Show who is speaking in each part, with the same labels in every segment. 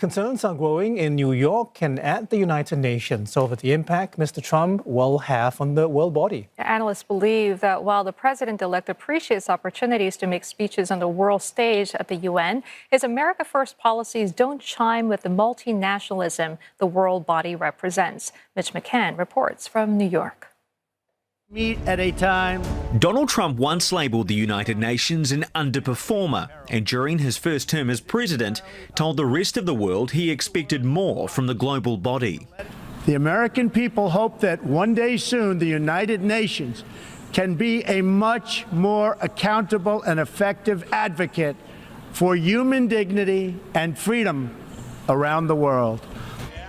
Speaker 1: Concerns are growing in New York and at the United Nations over the impact Mr. Trump will have on the world body.
Speaker 2: Analysts believe that while the president-elect appreciates opportunities to make speeches on the world stage at the UN, his America First policies don't chime with the multinationalism the world body represents. Mitch McCann reports from New York.
Speaker 3: Meet at a time.
Speaker 4: Donald Trump once labelled the United Nations an underperformer, and during his first term as president, told the rest of the world he expected more from the global body.
Speaker 3: The American people hope that one day soon the United Nations can be a much more accountable and effective advocate for human dignity and freedom around the world.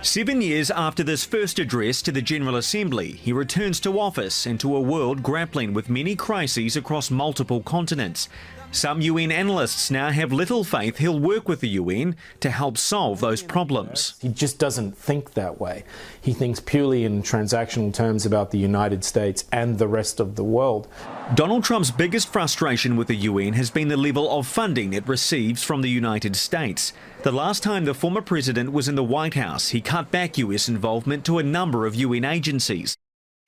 Speaker 4: 7 years after this first address to the General Assembly, he returns to office and to a world grappling with many crises across multiple continents. Some UN analysts now have little faith he'll work with the UN to help solve those problems.
Speaker 5: He just doesn't think that way. He thinks purely in transactional terms about the United States and the rest of the world.
Speaker 4: Donald Trump's biggest frustration with the UN has been the level of funding it receives from the United States. The last time the former president was in the White House, he cut back US involvement to a number of UN agencies.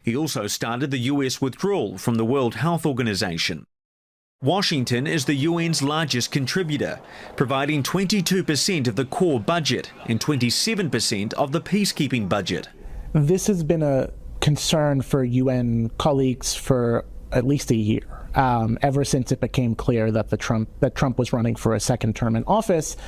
Speaker 4: He also started the US withdrawal from the World Health Organization. Washington is the UN's largest contributor, providing 22% of the core budget and 27% of the peacekeeping budget.
Speaker 6: This has been a concern for UN colleagues for at least a year. Ever since it became clear that Trump was running for a second term in office,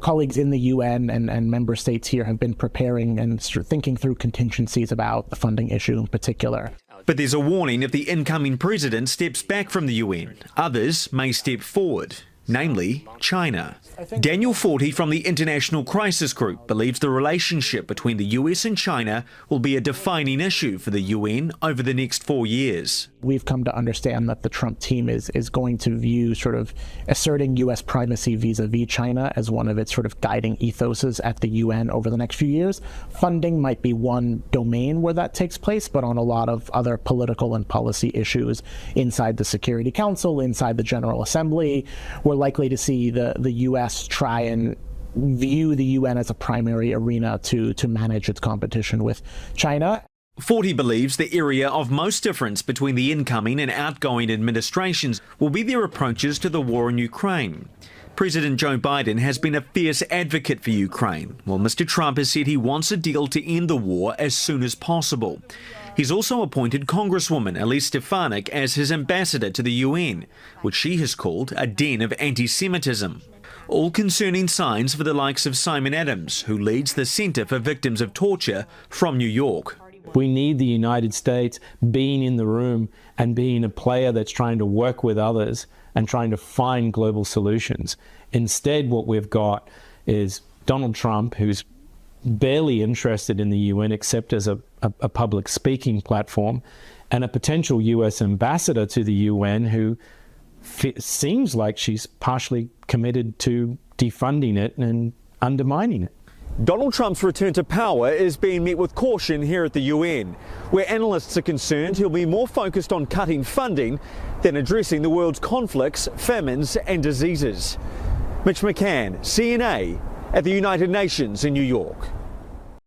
Speaker 6: colleagues in the UN and member states here have been preparing and thinking through contingencies about the funding issue in particular.
Speaker 4: But there's a warning if the incoming president steps back from the UN. Others may step forward, namely China. Daniel Forty from the International Crisis Group believes the relationship between the US and China will be a defining issue for the UN over the next 4 years.
Speaker 6: We've come to understand that the Trump team is going to view sort of asserting U.S. primacy vis-a-vis China as one of its sort of guiding ethoses at the UN over the next few years. Funding might be one domain where that takes place, but on a lot of other political and policy issues inside the Security Council, inside the General Assembly, we're likely to see the U.S. try and view the UN as a primary arena to manage its competition with China.
Speaker 4: Forty believes the area of most difference between the incoming and outgoing administrations will be their approaches to the war in Ukraine. President Joe Biden has been a fierce advocate for Ukraine, while Mr. Trump has said he wants a deal to end the war as soon as possible. He's also appointed Congresswoman Elise Stefanik as his ambassador to the UN, which she has called a den of anti-Semitism. All concerning signs for the likes of Simon Adams, who leads the Center for Victims of Torture from New York.
Speaker 5: We need the United States being in the room and being a player that's trying to work with others and trying to find global solutions. Instead, what we've got is Donald Trump, who's barely interested in the UN except as a public speaking platform, and a potential US ambassador to the UN who seems like she's partially committed to defunding it and undermining it.
Speaker 4: Donald Trump's return to power is being met with caution here at the UN, where analysts are concerned he'll be more focused on cutting funding than addressing the world's conflicts, famines and diseases. Mitch McCann, CNA, at the United Nations in New York.